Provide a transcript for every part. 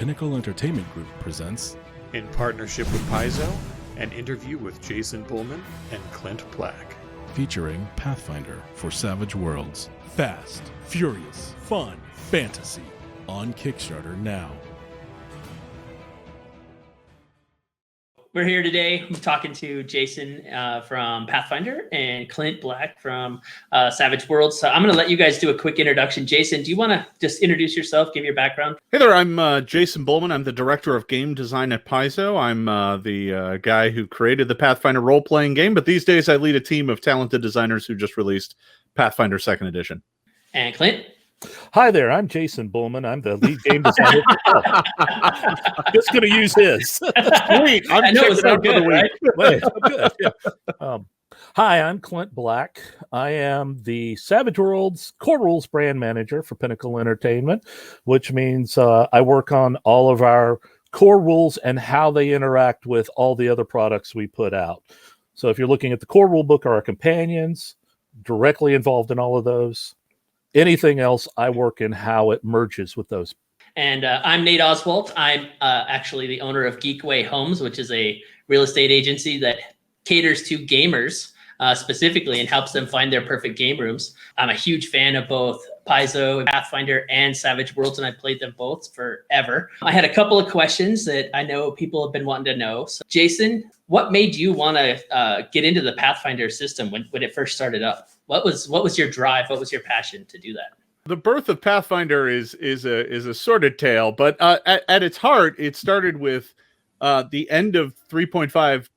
Pinnacle Entertainment Group presents, in partnership with Paizo, an interview with Jason Bulmahn and Clint Black. Featuring Pathfinder for Savage Worlds. Fast, furious, fun, fantasy. On Kickstarter now. We're here today. I'm talking to Jason from Pathfinder and Clint Black from Savage Worlds. So I'm going to let you guys do a quick introduction. Jason, do you want to just introduce yourself, give your background? Hey there, I'm Jason Bulmahn. I'm the Director of Game Design at Paizo. I'm the guy who created the Pathfinder role-playing game, but these days I lead a team of talented designers who just released Pathfinder 2nd Edition. And Clint? Hi there, I'm Jason Bulmahn. I'm the lead game designer. Just going to use his. Sweet. I know it's so good, right? Wait, good. Yeah. Hi, I'm Clint Black. I am the Savage Worlds Core Rules brand manager for Pinnacle Entertainment, which means I work on all of our core rules and how they interact with all the other products we put out. So if you're looking at the core rule book or our companions, directly involved in all of those. Anything else, I work in how it merges with those. And I'm Nate Oswalt. I'm actually the owner of Geekway Homes, which is a real estate agency that caters to gamers specifically and helps them find their perfect game rooms. I'm a huge fan of both Paizo, Pathfinder, and Savage Worlds, and I've played them both forever. I had a couple of questions that I know people have been wanting to know. So, Jason, what made you want to get into the Pathfinder system when it first started up? What was your drive? What was your passion to do that? The birth of Pathfinder is a sordid tale, but at its heart, it started with the end of 3.5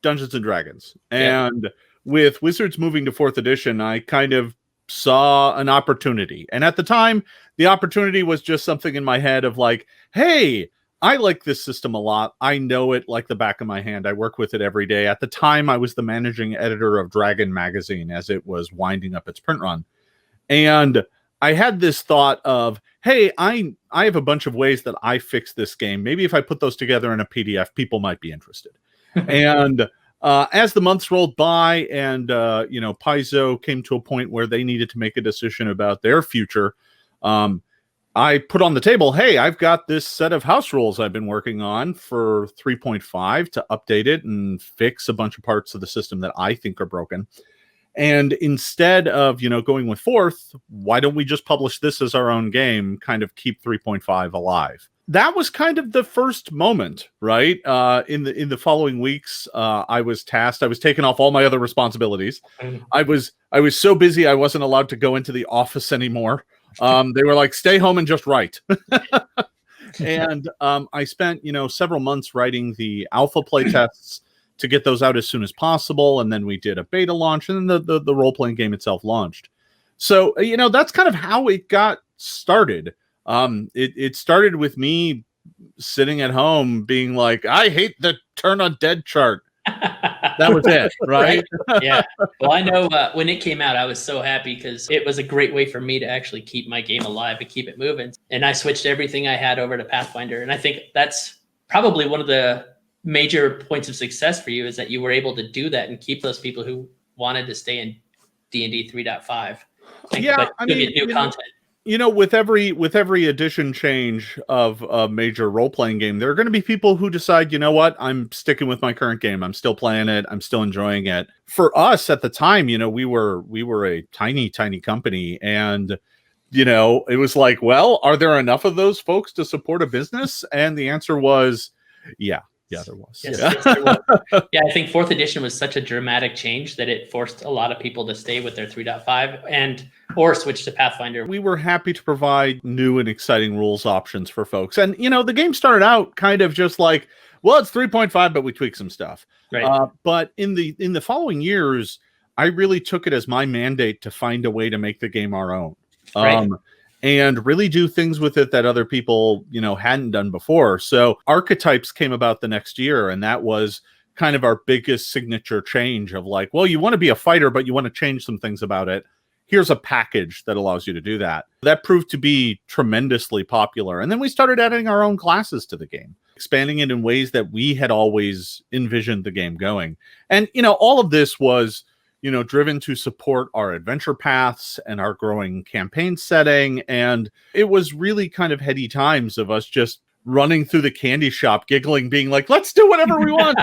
Dungeons and Dragons. And with Wizards moving to 4th edition, I kind of saw an opportunity. And at the time, the opportunity was just something in my head of like, hey, I like this system a lot. I know it like the back of my hand. I work with it every day. At the time, I was the managing editor of Dragon magazine as it was winding up its print run. And I had this thought of, hey, I have a bunch of ways that I fix this game. Maybe if I put those together in a PDF, people might be interested. And as the months rolled by and, Paizo came to a point where they needed to make a decision about their future, I put on the table, hey, I've got this set of house rules I've been working on for 3.5 to update it and fix a bunch of parts of the system that I think are broken. And instead of, going with 4th, why don't we just publish this as our own game, kind of keep 3.5 alive? That was kind of the first moment, right? In the following weeks, I was tasked. I was taking off all my other responsibilities. I was so busy I wasn't allowed to go into the office anymore. They were like, stay home and just write. And I spent, several months writing the alpha playtests to get those out as soon as possible. And then we did a beta launch, and then the role-playing game itself launched. So, that's kind of how it got started. It started with me sitting at home being like, I hate the turn on dead chart. That was it, right? Yeah. Well, I know when it came out, I was so happy because it was a great way for me to actually keep my game alive and keep it moving. And I switched everything I had over to Pathfinder. And I think that's probably one of the major points of success for you, is that you were able to do that and keep those people who wanted to stay in D&D 3.5. Yeah, I mean, new content. With every edition change of a major role-playing game, there are going to be people who decide, you know what, I'm sticking with my current game. I'm still playing it. I'm still enjoying it. For us at the time, we were a tiny company, and it was like, well, are there enough of those folks to support a business? And the answer was, yeah. Yeah, there was. Yes, there was. Yeah, I think 4th edition was such a dramatic change that it forced a lot of people to stay with their 3.5 or switch to Pathfinder. We were happy to provide new and exciting rules options for folks. And, the game started out kind of just like, well, it's 3.5, but we tweaked some stuff. Right. But in the following years, I really took it as my mandate to find a way to make the game our own. Right. And really do things with it that other people, hadn't done before. So archetypes came about the next year, and that was kind of our biggest signature change of like, well, you want to be a fighter, but you want to change some things about it. Here's a package that allows you to do that. That proved to be tremendously popular. And then we started adding our own classes to the game, expanding it in ways that we had always envisioned the game going. And, all of this was driven to support our adventure paths and our growing campaign setting. And it was really kind of heady times of us just running through the candy shop, giggling, being like, "Let's do whatever we want,"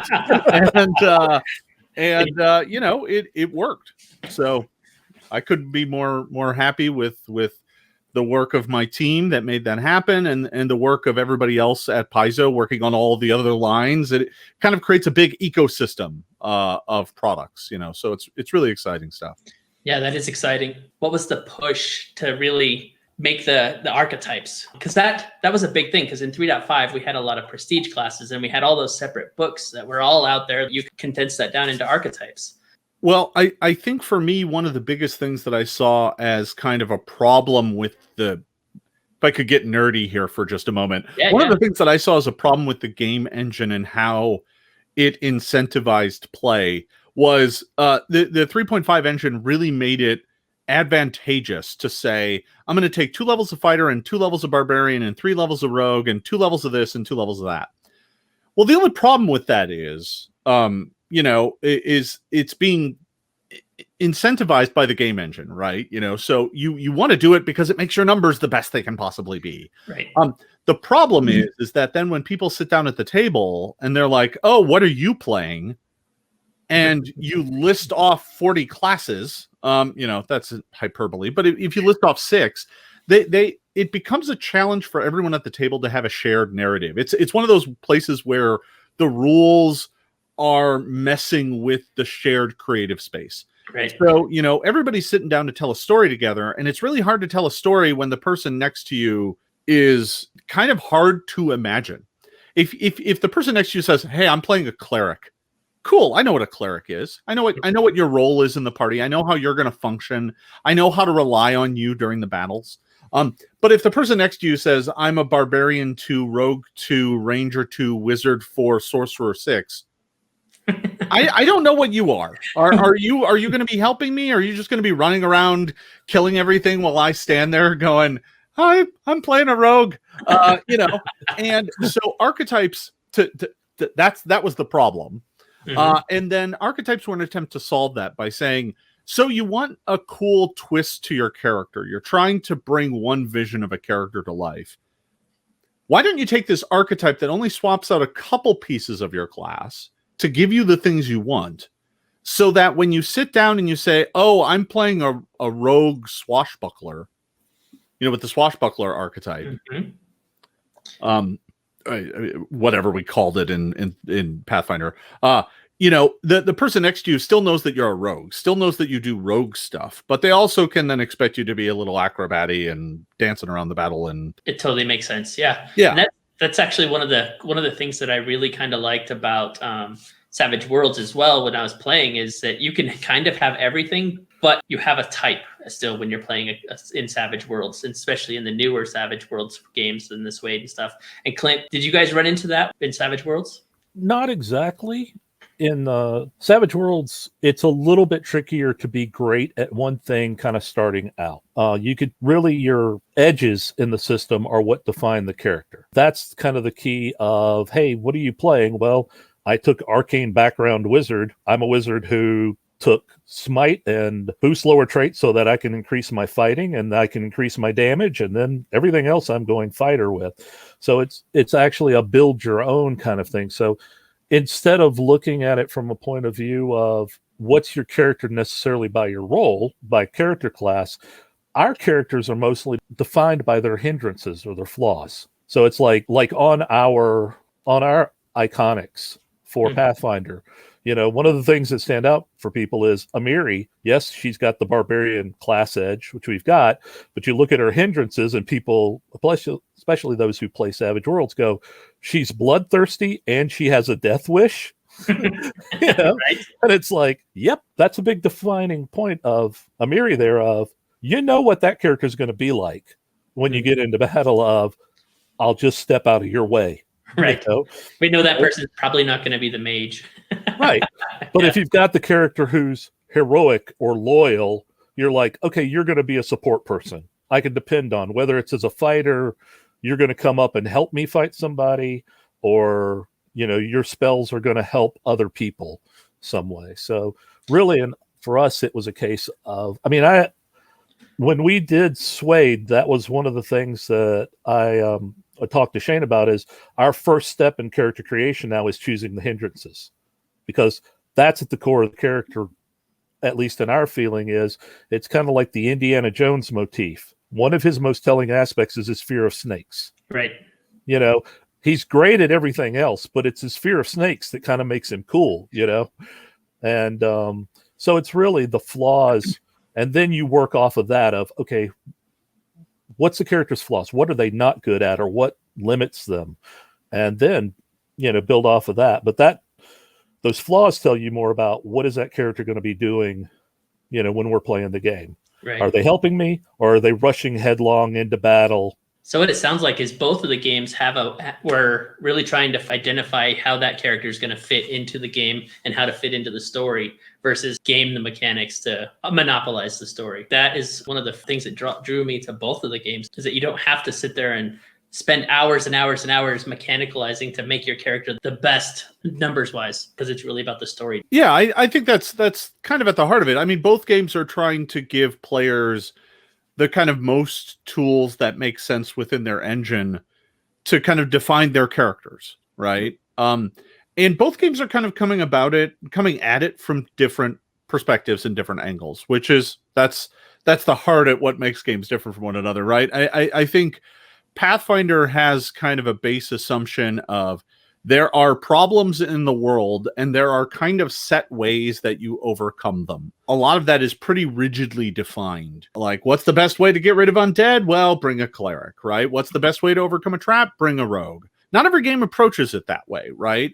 and you know, it worked. So I couldn't be more happy with the work of my team that made that happen, and the work of everybody else at Paizo working on all the other lines. It kind of creates a big ecosystem of products, you know. So it's really exciting stuff. Yeah, that is exciting. What was the push to really make the archetypes? Because that was a big thing, because in 3.5 we had a lot of prestige classes and we had all those separate books that were all out there. You could condense that down into archetypes. Well, I think for me, one of the biggest things that I saw as kind of a problem with if I could get nerdy here for just a moment, one of the things that I saw as a problem with the game engine and how it incentivized play was the 3.5 engine really made it advantageous to say, I'm going to take 2 levels of fighter and 2 levels of barbarian and 3 levels of rogue and 2 levels of this and 2 levels of that. Well, the only problem with that is, you know, it's being incentivized by the game engine, right? You know, so you want to do it because it makes your numbers the best they can possibly be. Right. The problem is that then when people sit down at the table and they're like, "Oh, what are you playing?" and you list off 40 classes, you know, that's a hyperbole, but if you list off 6, it becomes a challenge for everyone at the table to have a shared narrative. It's one of those places where the rules are messing with the shared creative space. Right. So, you know, everybody's sitting down to tell a story together, and it's really hard to tell a story when the person next to you is kind of hard to imagine. If the person next to you says, "Hey, I'm playing a cleric," cool, I know what a cleric is. I know what your role is in the party. I know how you're going to function. I know how to rely on you during the battles. But if the person next to you says, "I'm a barbarian 2, rogue 2, ranger 2, wizard 4, sorcerer 6," I don't know what you are. Are you going to be helping me? Or are you just going to be running around killing everything while I stand there going, "Hi, I'm playing a rogue," you know? And so archetypes that was the problem. And then archetypes were an attempt to solve that by saying, so you want a cool twist to your character. You're trying to bring one vision of a character to life. Why don't you take this archetype that only swaps out a couple pieces of your class to give you the things you want, so that when you sit down and you say, "Oh, I'm playing a rogue swashbuckler," you know, with the swashbuckler archetype, whatever we called it in Pathfinder, you know, the person next to you still knows that you're a rogue, still knows that you do rogue stuff, but they also can then expect you to be a little acrobaty and dancing around the battle. And it totally makes sense. Yeah. Yeah. And that's actually one of the things that I really kind of liked about Savage Worlds as well when I was playing, is that you can kind of have everything, but you have a type still when you're playing in Savage Worlds, and especially in the newer Savage Worlds games and this way and stuff. And Clint, did you guys run into that in Savage Worlds? Not exactly. In Savage Worlds, it's a little bit trickier to be great at one thing kind of starting out. You could really, your edges in the system are what define the character. That's kind of the key of, hey, what are you playing? Well, I took Arcane Background Wizard. I'm a wizard who took Smite and Boost Lower Trait so that I can increase my fighting and I can increase my damage, and then everything else I'm going fighter with. So it's actually a build your own kind of thing. So instead of looking at it from a point of view of what's your character necessarily by your role, by character class, our characters are mostly defined by their hindrances or their flaws. So it's like on our iconics for Pathfinder, you know, one of the things that stand out for people is Amiri. Yes, she's got the barbarian class edge, which we've got, but you look at her hindrances and people, especially those who play Savage Worlds, go, she's bloodthirsty and she has a death wish. You know? Right. And it's like, yep, that's a big defining point of Amiri there of, you know what that character is going to be like when you get into battle of, I'll just step out of your way. Right. You know? We know that person's probably not going to be the mage. Right. But if you've got the character who's heroic or loyal, you're like, okay, you're going to be a support person I can depend on, whether it's as a fighter, you're going to come up and help me fight somebody, or, you know, your spells are going to help other people some way. So really, and for us, it was a case of, I mean, when we did Suede, that was one of the things that I talked to Shane about is our first step in character creation now is choosing the hindrances, because that's at the core of the character, at least in our feeling. Is it's kind of like the Indiana Jones motif. One of his most telling aspects is his fear of snakes. Right. You know, he's great at everything else, but it's his fear of snakes that kind of makes him cool, you know? And so it's really the flaws. And then you work off of that of, okay, what's the character's flaws? What are they not good at, or what limits them? And then, you know, build off of that. But those flaws tell you more about what is that character going to be doing, you know, when we're playing the game. Right. Are they helping me, or are they rushing headlong into battle? So what it sounds like is both of the games we're really trying to identify how that character is going to fit into the game and how to fit into the story versus game the mechanics to monopolize the story. That is one of the things that drew me to both of the games, is that you don't have to sit there and spend hours and hours and hours mechanicalizing to make your character the best numbers wise, because it's really about the story. Yeah, I think that's kind of at the heart of it. I mean, both games are trying to give players the kind of most tools that make sense within their engine to kind of define their characters, right? And both games are kind of coming at it from different perspectives and different angles, which is that's the heart at what makes games different from one another, right? I think Pathfinder has kind of a base assumption of there are problems in the world and there are kind of set ways that you overcome them. A lot of that is pretty rigidly defined. Like, what's the best way to get rid of undead? Well, bring a cleric, right? What's the best way to overcome a trap? Bring a rogue. Not every game approaches it that way, right?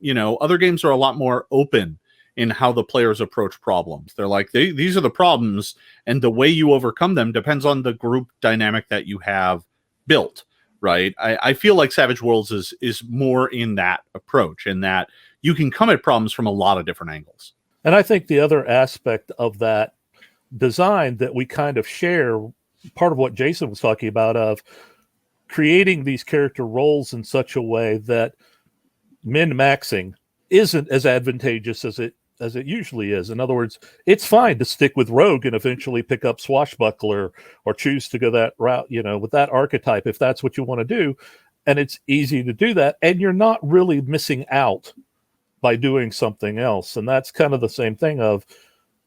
You know, other games are a lot more open in how the players approach problems. They're like, these are the problems, and the way you overcome them depends on the group dynamic that you have built. Right. I feel like Savage Worlds is more in that approach, in that you can come at problems from a lot of different angles. And I think the other aspect of that design that we kind of share, part of what Jason was talking about, of creating these character roles in such a way that min-maxing isn't as advantageous as it usually is. In other words, it's fine to stick with rogue and eventually pick up swashbuckler, or choose to go that route, you know, with that archetype, if that's what you want to do. And it's easy to do that, and you're not really missing out by doing something else. And that's kind of the same thing of,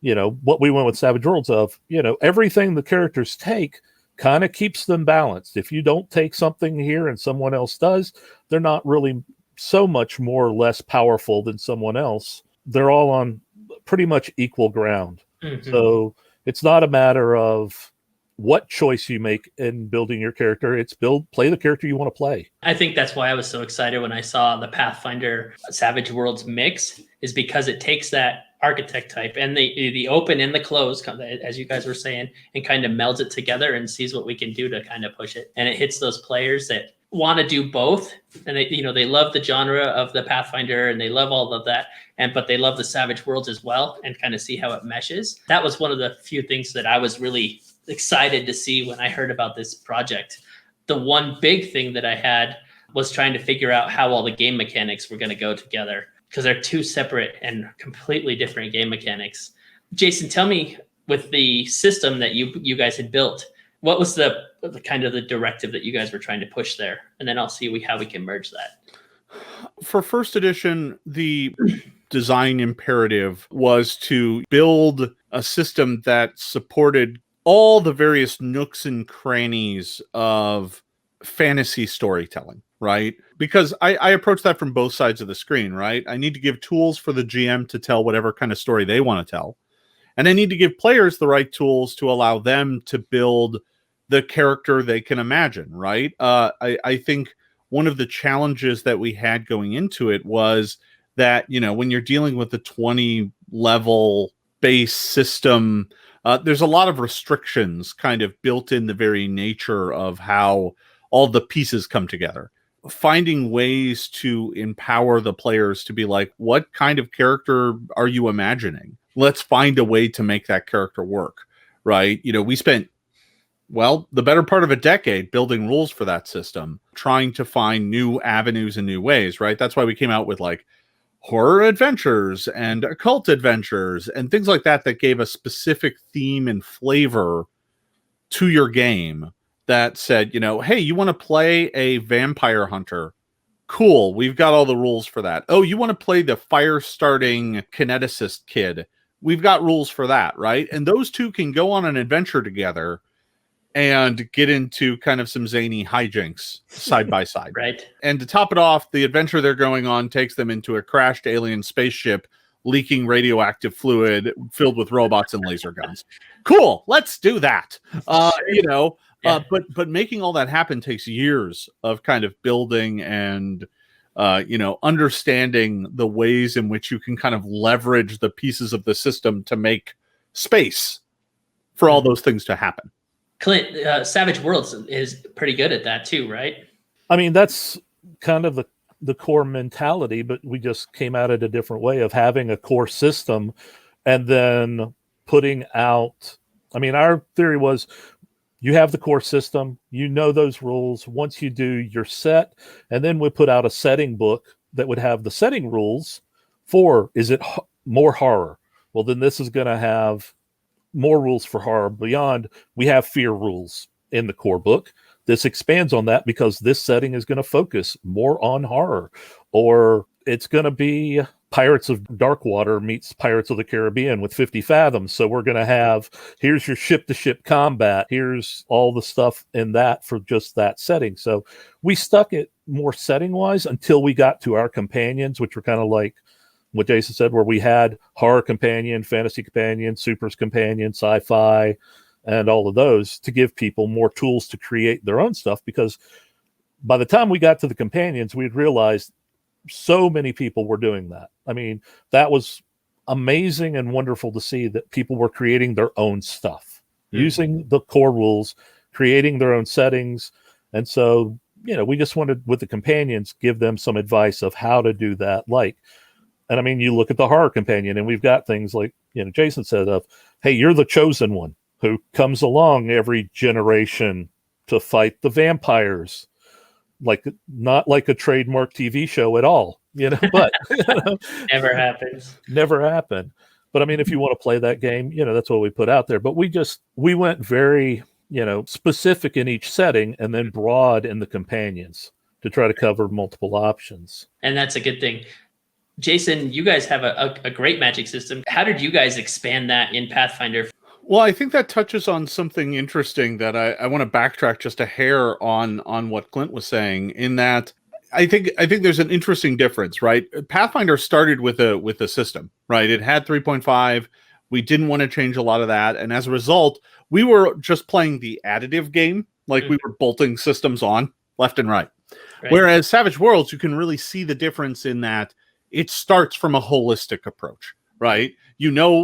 you know, what we went with Savage Worlds of, you know, everything the characters take kind of keeps them balanced. If you don't take something here and someone else does, they're not really so much more or less powerful than someone else. They're all on pretty much equal ground. Mm-hmm. So it's not a matter of what choice you make in building your character. It's play the character you want to play. I think that's why I was so excited when I saw the Pathfinder Savage Worlds mix, is because it takes that architect type and the open and the close, as you guys were saying, and kind of melds it together and sees what we can do to kind of push it. And it hits those players that want to do both, and they love the genre of the Pathfinder and they love all of that, but they love the Savage Worlds as well, and kind of see how it meshes. That was one of the few things that I was really excited to see when I heard about this project. The one big thing that I had was trying to figure out how all the game mechanics were going to go together, because they're two separate and completely different game mechanics. Jason, tell me, with the system that you guys had built, what was the kind of the directive that you guys were trying to push there? And then I'll see how we can merge that. For first edition, the design imperative was to build a system that supported all the various nooks and crannies of fantasy storytelling, right? Because I approach that from both sides of the screen, right? I need to give tools for the GM to tell whatever kind of story they want to tell. And I need to give players the right tools to allow them to build the character they can imagine, right? I think one of the challenges that we had going into it was that, you know, when you're dealing with the 20 level base system, there's a lot of restrictions kind of built in the very nature of how all the pieces come together. Finding ways to empower the players to be like, what kind of character are you imagining? Let's find a way to make that character work, right? You know, we spent, well, the better part of a decade building rules for that system, trying to find new avenues and new ways, right? That's why we came out with like horror adventures and occult adventures and things like that, that gave a specific theme and flavor to your game that said, hey, you want to play a vampire hunter? Cool. We've got all the rules for that. Oh, you want to play the fire starting kineticist kid? We've got rules for that, right? And those two can go on an adventure together and get into kind of some zany hijinks side by side. Right. And to top it off, the adventure they're going on takes them into a crashed alien spaceship leaking radioactive fluid filled with robots and laser guns. Cool. Let's do that. But making all that happen takes years of kind of building and understanding the ways in which you can kind of leverage the pieces of the system to make space for all those things to happen. Clint, Savage Worlds is pretty good at that too, right? I mean, that's kind of the core mentality, but we just came at it a different way of having a core system and then putting out. I mean, our theory was you have the core system, those rules. Once you do, you're set. And then we put out a setting book that would have the setting rules for, is it more horror? Well, then this is going to have more rules for horror beyond. We have fear rules in the core book. This expands on that because this setting is going to focus more on horror, or it's going to be Pirates of Darkwater meets Pirates of the Caribbean with 50 fathoms. So we're going to have, here's your ship-to-ship combat. Here's all the stuff in that for just that setting. So we stuck it more setting-wise until we got to our companions, which were kind of like what Jason said, where we had horror companion, fantasy companion, supers companion, sci-fi, and all of those to give people more tools to create their own stuff. Because by the time we got to the companions, we'd realized so many people were doing that. I mean, that was amazing and wonderful to see that people were creating their own stuff, using the core rules, creating their own settings. And so, we just wanted, with the companions, give them some advice of how to do that. And I mean, you look at the horror companion and we've got things like, Jason said of, hey, you're the chosen one who comes along every generation to fight the vampires. Not like a trademark TV show at all, but Never happens. Never happened. But I mean, if you want to play that game, that's what we put out there. But we went very, specific in each setting and then broad in the companions to try to cover multiple options. And that's a good thing. Jason, you guys have a great magic system. How did you guys expand that in Pathfinder? Well, I think that touches on something interesting that I want to backtrack just a hair on what Clint was saying, in that I think there's an interesting difference, right? Pathfinder started with a system, right? It had 3.5. We didn't want to change a lot of that. And as a result, we were just playing the additive game. We were bolting systems on left and right. Whereas Savage Worlds, you can really see the difference in that it starts from a holistic approach, right?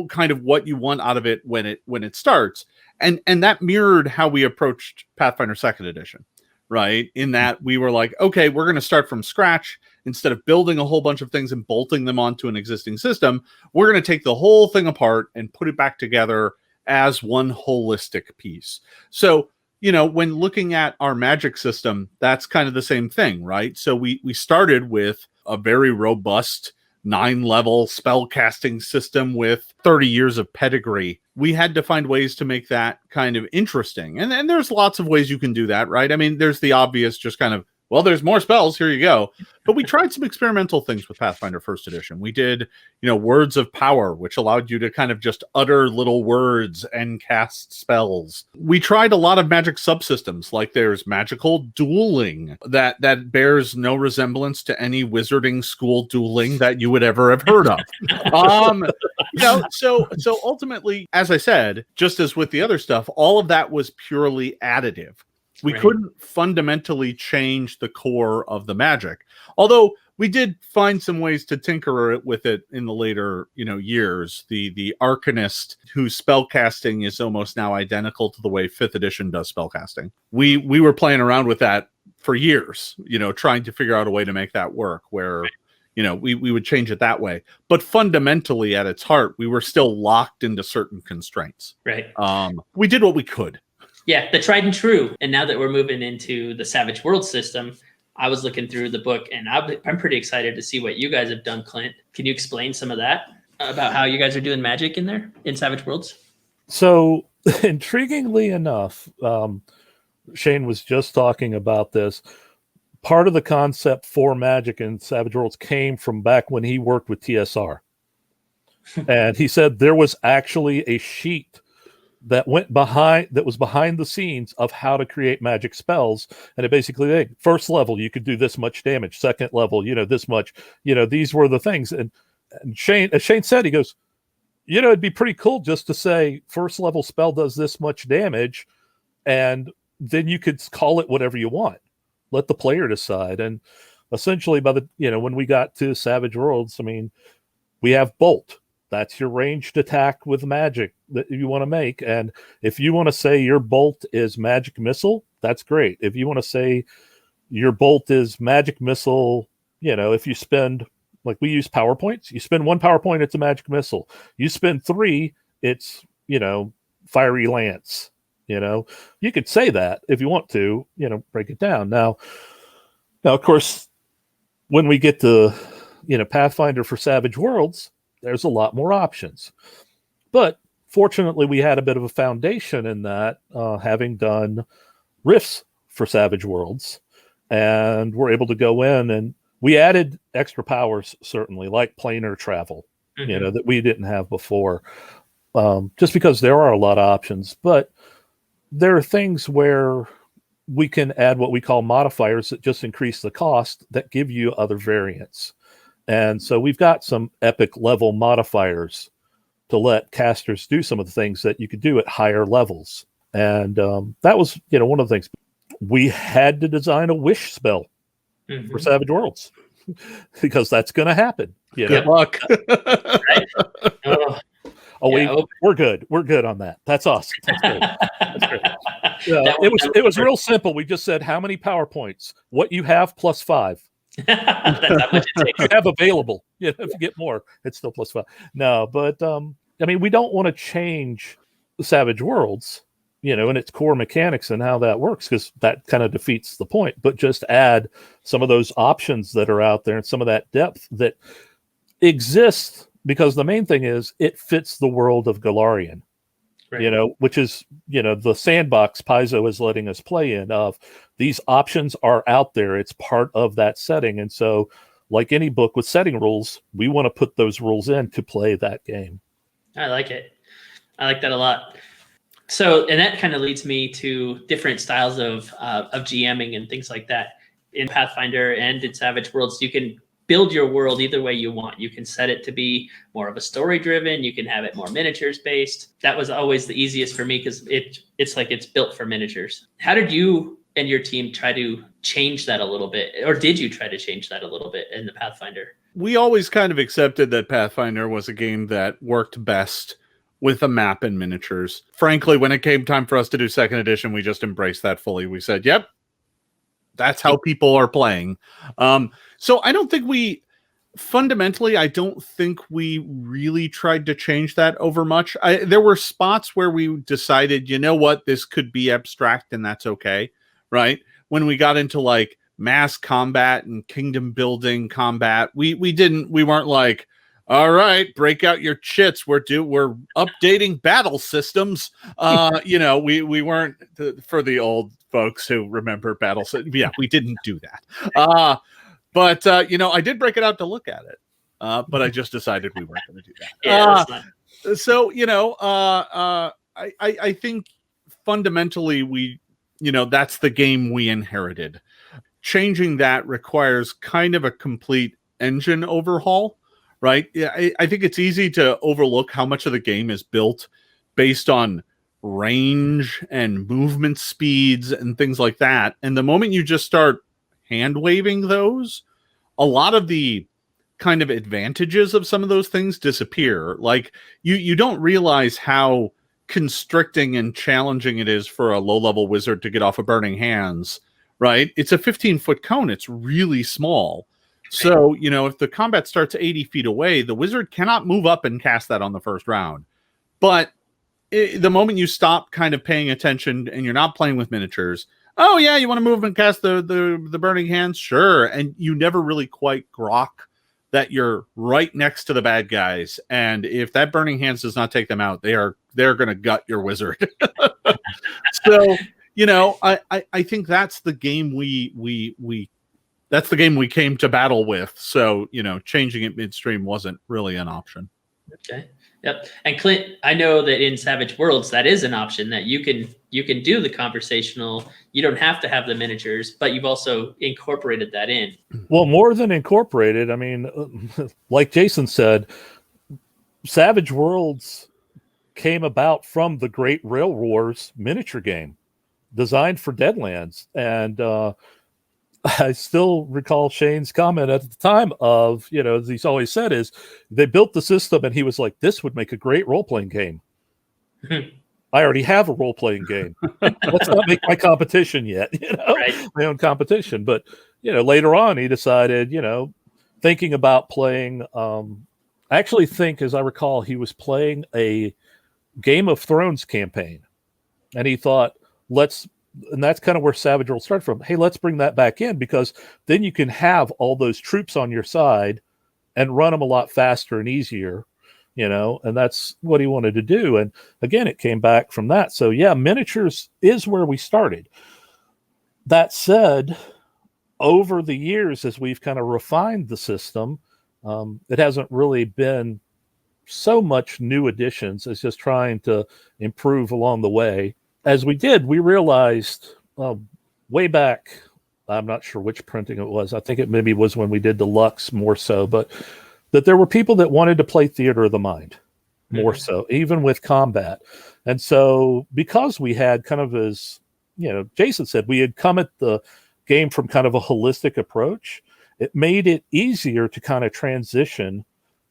Kind of what you want out of it when it starts. And that mirrored how we approached Pathfinder 2nd edition, right? In that we were like, okay, we're going to start from scratch. Instead of building a whole bunch of things and bolting them onto an existing system, we're going to take the whole thing apart and put it back together as one holistic piece. So, when looking at our magic system, that's kind of the same thing, right? So we started with a very robust 9-level spell casting system with 30 years of pedigree. We had to find ways to make that kind of interesting. And there's lots of ways you can do that, right? I mean, there's the obvious, just kind of, well, there's more spells, here you go. But we tried some experimental things with Pathfinder 1st edition. We did, words of power, which allowed you to kind of just utter little words and cast spells. We tried a lot of magic subsystems, like there's magical dueling that bears no resemblance to any wizarding school dueling that you would ever have heard of. So ultimately, as I said, just as with the other stuff, all of that was purely additive. We couldn't fundamentally change the core of the magic, although we did find some ways to tinker with it in the later, years. The Arcanist, whose spellcasting is almost now identical to the way 5th edition does spellcasting. We were playing around with that for years, trying to figure out a way to make that work where, we would change it that way. But fundamentally, at its heart, we were still locked into certain constraints. Right. We did what we could. Yeah, the tried and true. And now that we're moving into the Savage World system, I was looking through the book and I'm pretty excited to see what you guys have done, Clint. Can you explain some of that about how you guys are doing magic in there in Savage Worlds? So intriguingly enough, Shane was just talking about this. Part of the concept for Magic and Savage Worlds came from back when he worked with TSR. And he said there was actually a sheet that was behind the scenes of how to create magic spells. And it basically, hey, first level, you could do this much damage. Second level, this much, these were the things. And Shane, as Shane said, he goes, it'd be pretty cool just to say first level spell does this much damage. And then you could call it whatever you want. Let the player decide. And essentially when we got to Savage Worlds, we have Bolt. That's your ranged attack with magic that you want to make. And if you want to say your bolt is magic missile, that's great. If you want to say your bolt is magic missile, if you spend, like we use PowerPoints, you spend 1 PowerPoint, it's a magic missile. You spend 3, it's, fiery lance. You could say that if you want to, break it down. Now, of course, when we get to, Pathfinder for Savage Worlds, there's a lot more options. But fortunately, we had a bit of a foundation in that, having done riffs for Savage Worlds, and we're able to go in and we added extra powers, certainly, like planar travel, that we didn't have before, just because there are a lot of options. But there are things where we can add what we call modifiers that just increase the cost that give you other variants. And so we've got some epic level modifiers to let casters do some of the things that you could do at higher levels. And that was, one of the things. We had to design a wish spell for Savage Worlds because that's going to happen. Good luck. Right? We're good. We're good on that. That's awesome. That's great. That's great. It was real simple. We just said how many PowerPoints, what you have plus 5. That's how much it takes. You have available. If you get more, it's still plus 5. No, but we don't want to change the Savage Worlds, and its core mechanics and how that works, because that kind of defeats the point. But just add some of those options that are out there and some of that depth that exists, because the main thing is it fits the world of Galarian. Right. Which is, the sandbox Paizo is letting us play in of these options are out there. It's part of that setting. And so like any book with setting rules, we want to put those rules in to play that game. I like it. I like that a lot. So, and that kind of leads me to different styles of GMing and things like that. In Pathfinder and in Savage Worlds, you can build your world either way you want. You can set it to be more of a story driven. You can have it more miniatures based. That was always the easiest for me because it's like it's built for miniatures. How did you and your team try to change that a little bit? Or did you try to change that a little bit in the Pathfinder? We always kind of accepted that Pathfinder was a game that worked best with a map and miniatures. Frankly, when it came time for us to do 2nd edition, we just embraced that fully. We said, yep, that's how people are playing. So I don't think I don't think we really tried to change that over much. There were spots where we decided, this could be abstract and that's okay, right? When we got into like mass combat and kingdom building combat, we weren't like, all right, break out your chits. We're updating battle systems. We weren't, for the old folks who remember battle systems. Yeah, we didn't do that. But I did break it out to look at it. But I just decided we weren't going to do that. I think fundamentally that's the game we inherited. Changing that requires kind of a complete engine overhaul. Right. Yeah, I think it's easy to overlook how much of the game is built based on range and movement speeds and things like that. And the moment you just start hand waving those, a lot of the kind of advantages of some of those things disappear. Like you don't realize how constricting and challenging it is for a low-level wizard to get off of Burning Hands. Right. It's a 15-foot cone. It's really small. So, if the combat starts 80 feet away, the wizard cannot move up and cast that on the first round. But the moment you stop kind of paying attention and you're not playing with miniatures, oh, yeah, you want to move and cast the Burning Hands? Sure. And you never really quite grok that you're right next to the bad guys. And if that Burning Hands does not take them out, they're going to gut your wizard. So, I think that's the game that's the game we came to battle with. So, changing it midstream wasn't really an option. Okay. Yep. And Clint, I know that in Savage Worlds that is an option, that you can do the conversational. You don't have to have the miniatures, but you've also incorporated that in. Well, more than incorporated. I mean, like Jason said, Savage Worlds came about from the Great Rail Wars miniature game designed for Deadlands. And I still recall Shane's comment at the time of, as he's always said, is they built the system and he was like, this would make a great role-playing game. I already have a role-playing game. Let's not make my competition yet, Right. My own competition. But, later on he decided, thinking about playing, I actually think, as I recall, he was playing a Game of Thrones campaign. And he thought, and that's kind of where Savage Worlds started from. Hey, let's bring that back in, because then you can have all those troops on your side and run them a lot faster and easier, and that's what he wanted to do. And again, it came back from that. So yeah, miniatures is where we started. That said, over the years, as we've kind of refined the system, it hasn't really been so much new additions. It's just trying to improve along the way. As we did, we realized way back, I'm not sure which printing it was. I think it maybe was when we did Deluxe more so, but that there were people that wanted to play Theater of the Mind more so, even with combat. And so because we had kind of, as Jason said, we had come at the game from kind of a holistic approach, it made it easier to kind of transition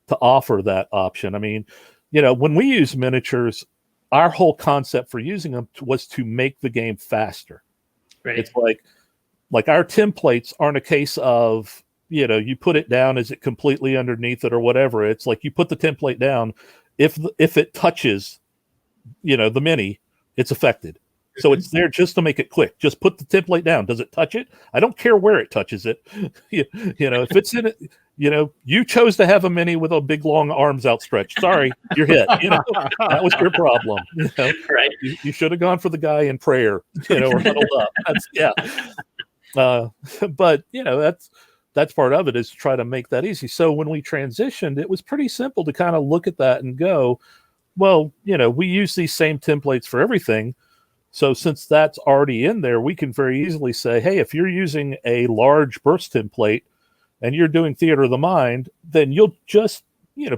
to offer that option. I mean, when we use miniatures, our whole concept for using them was to make the game faster. Right. It's like our templates aren't a case of, you put it down, is it completely underneath it or whatever. It's like you put the template down. If it touches, the mini, it's affected. So it's there just to make it quick. Just put the template down. Does it touch it? I don't care where it touches it. If it's in it, you chose to have a mini with a big long arms outstretched. Sorry, you're hit. That was your problem. Right. You should have gone for the guy in prayer. Or huddled up. But that's part of it, is to try to make that easy. So when we transitioned, it was pretty simple to kind of look at that and go, well, we use these same templates for everything. So since that's already in there, we can very easily say, hey, if you're using a large burst template and you're doing Theater of the Mind, then you'll just,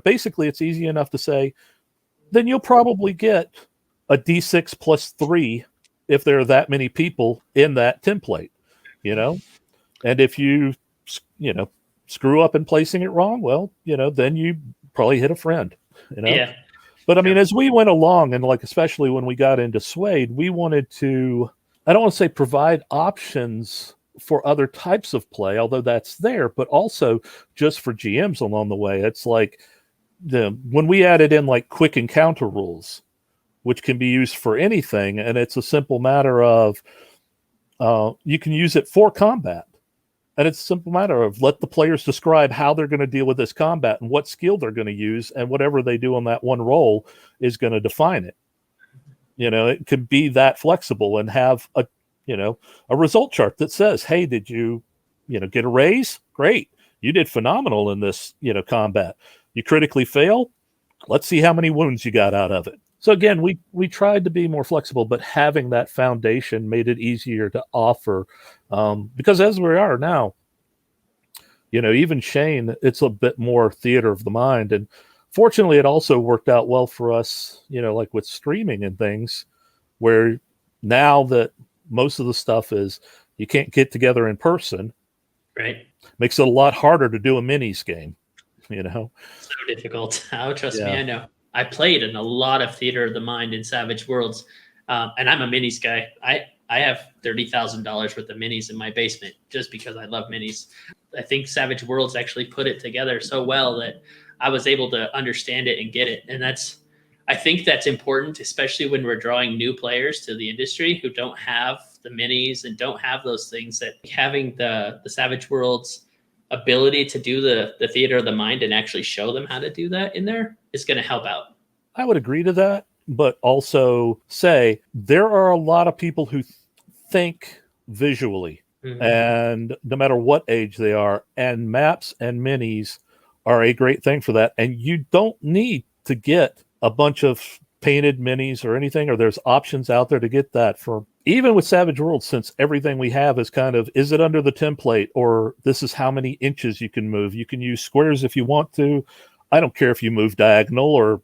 basically it's easy enough to say, then you'll probably get a D6 plus 3 if there are that many people in that template, And if you screw up in placing it wrong, well, then you probably hit a friend, Yeah. But I mean, as we went along, and especially when we got into Suede, we wanted to, I don't want to say provide options for other types of play, although that's there, but also just for GMs along the way. It's like when we added in quick encounter rules, which can be used for anything, and it's a simple matter of you can use it for combat. And it's a simple matter of let the players describe how they're going to deal with this combat and what skill they're going to use, and whatever they do on that one roll is going to define it. It can be that flexible and have a result chart that says, hey, did you, get a raise? Great. You did phenomenal in this, combat. You critically fail? Let's see how many wounds you got out of it. So again, we tried to be more flexible, but having that foundation made it easier to offer, because as we are now, even Shane, it's a bit more Theater of the Mind. And fortunately, it also worked out well for us, with streaming and things, where now that most of the stuff is you can't get together in person, Right. makes it a lot harder to do a minis game, So difficult. Oh, trust me, I know. I played in a lot of Theater of the Mind in Savage Worlds, and I'm a minis guy. I have $30,000 worth of minis in my basement just because I love minis. I think Savage Worlds actually put it together so well that I was able to understand it and get it. And I think that's important, especially when we're drawing new players to the industry who don't have the minis and don't have those things, that having the Savage Worlds ability to do the Theater of the Mind and actually show them how to do that in there is going to help out. I would agree to that, but also say there are a lot of people who think visually, Mhm. and no matter what age they are, and maps and minis are a great thing for that. And you don't need to get a bunch of painted minis or anything, or there's options out there to get that for, even with Savage Worlds, since everything we have is kind of, is it under the template, or this is how many inches you can move. You can use squares if you want to. I don't care if you move diagonal or,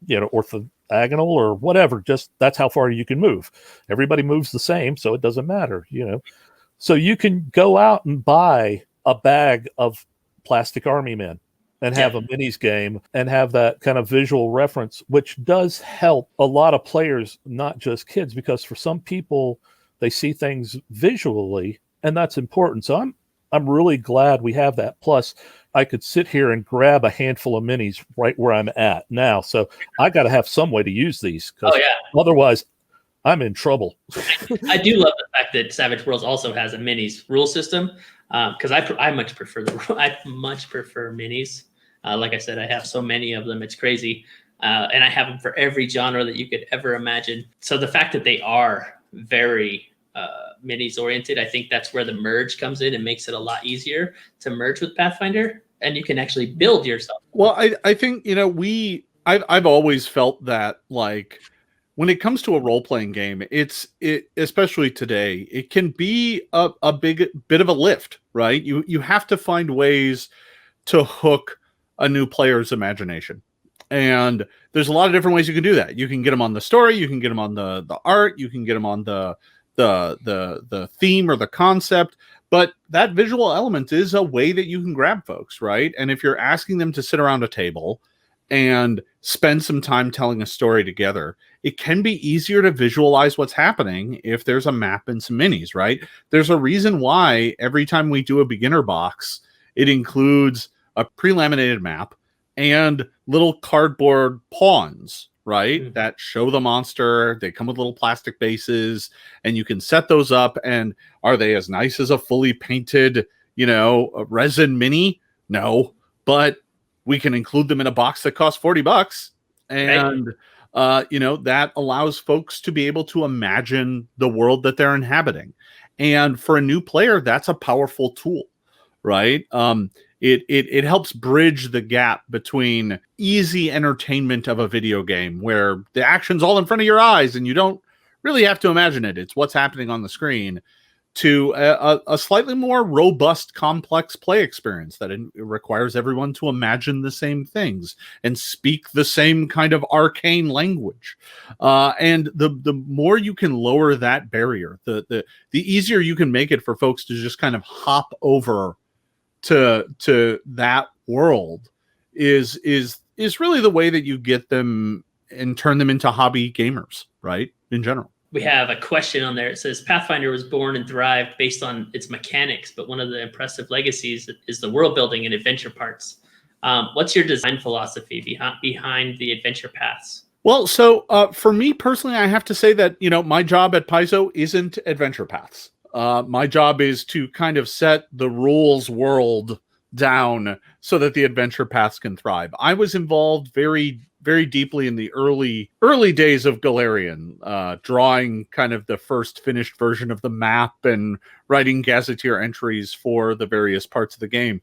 orthogonal or whatever, just that's how far you can move. Everybody moves the same, so it doesn't matter, So you can go out and buy a bag of plastic army men and have a minis game and have that kind of visual reference, which does help a lot of players, not just kids, because for some people, they see things visually, and that's important. So I'm really glad we have that. Plus, I could sit here and grab a handful of minis right where I'm at now. So I got to have some way to use these, because otherwise I'm in trouble. I do love the fact that Savage Worlds also has a minis rule system, because I much prefer minis. Like I said, I have so many of them, it's crazy. And I have them for every genre that you could ever imagine. So the fact that they are very minis oriented, I think that's where the merge comes in and makes it a lot easier to merge with Pathfinder, and you can actually build yourself. Well, I think, I've always felt that, like, when it comes to a role-playing game, especially today, it can be a big bit of a lift, right? You have to find ways to hook a new player's imagination. And there's a lot of different ways you can do that. You can get them on the story, you can get them on the art, you can get them on the theme or the concept, but that visual element is a way that you can grab folks, right? And if you're asking them to sit around a table and spend some time telling a story together, it can be easier to visualize what's happening if there's a map and some minis, right? There's a reason why every time we do a beginner box, it includes a pre-laminated map and little cardboard pawns, right? Mm-hmm. That show the monster. They come with little plastic bases, and you can set those up. And are they as nice as a fully painted, a resin mini? No, but we can include them in a box that costs $40. And, that allows folks to be able to imagine the world that they're inhabiting. And for a new player, that's a powerful tool, right? It helps bridge the gap between easy entertainment of a video game where the action's all in front of your eyes and you don't really have to imagine it. It's what's happening on the screen, to a slightly more robust, complex play experience that requires everyone to imagine the same things and speak the same kind of arcane language. And the more you can lower that barrier, the easier you can make it for folks to just kind of hop over to that world is really the way that you get them and turn them into hobby gamers, right? In general. We have a question on there. It says Pathfinder was born and thrived based on its mechanics, but one of the impressive legacies is the world building and adventure parts. What's your design philosophy behind the adventure paths? Well, so for me personally, I have to say that, my job at Paizo isn't adventure paths. My job is to kind of set the rules world down so that the adventure paths can thrive. I was involved very, very deeply in the early days of Galarian, drawing kind of the first finished version of the map and writing gazetteer entries for the various parts of the game.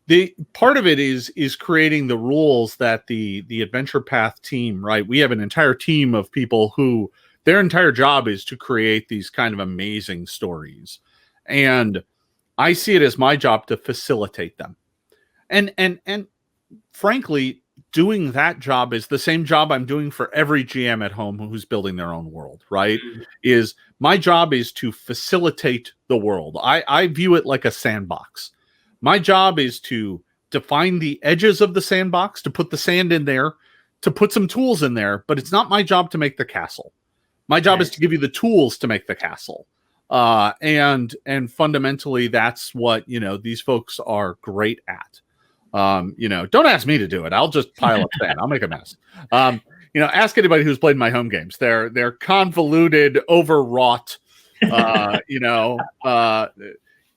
The part of it is creating the rules that the adventure path team, right? We have an entire team of people who their entire job is to create these kind of amazing stories. And I see it as my job to facilitate them. And frankly, doing that job is the same job I'm doing for every GM at home who's building their own world, right? Is my job is to facilitate the world. I view it like a sandbox. My job is to define the edges of the sandbox, to put the sand in there, to put some tools in there, but it's not my job to make the castle. My job is to give you the tools to make the castle. And fundamentally, that's what, these folks are great at. Don't ask me to do it. I'll just pile up sand. I'll make a mess. Ask anybody who's played my home games. They're convoluted, overwrought,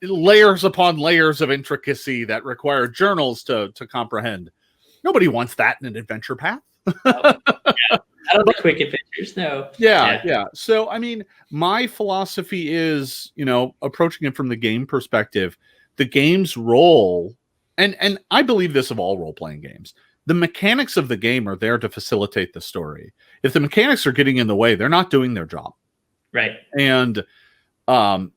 layers upon layers of intricacy that require journals to comprehend. Nobody wants that in an adventure path. Yeah, Not on the quick adventures, no. Yeah. So, I mean, my philosophy is, approaching it from the game perspective, the game's role, and I believe this of all role-playing games, the mechanics of the game are there to facilitate the story. If the mechanics are getting in the way, they're not doing their job. Right. And, and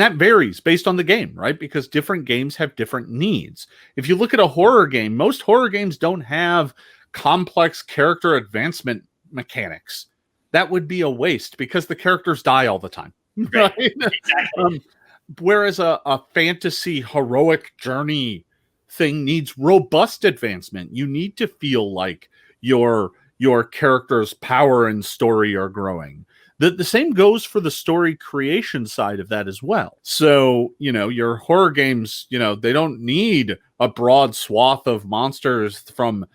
that varies based on the game, right? Because different games have different needs. If you look at a horror game, most horror games don't have complex character advancement mechanics. That would be a waste because the characters die all the time. Right? Exactly. Whereas a fantasy heroic journey thing needs robust advancement. You need to feel like your character's power and story are growing. The same goes for the story creation side of that as well. So, your horror games, they don't need a broad swath of monsters from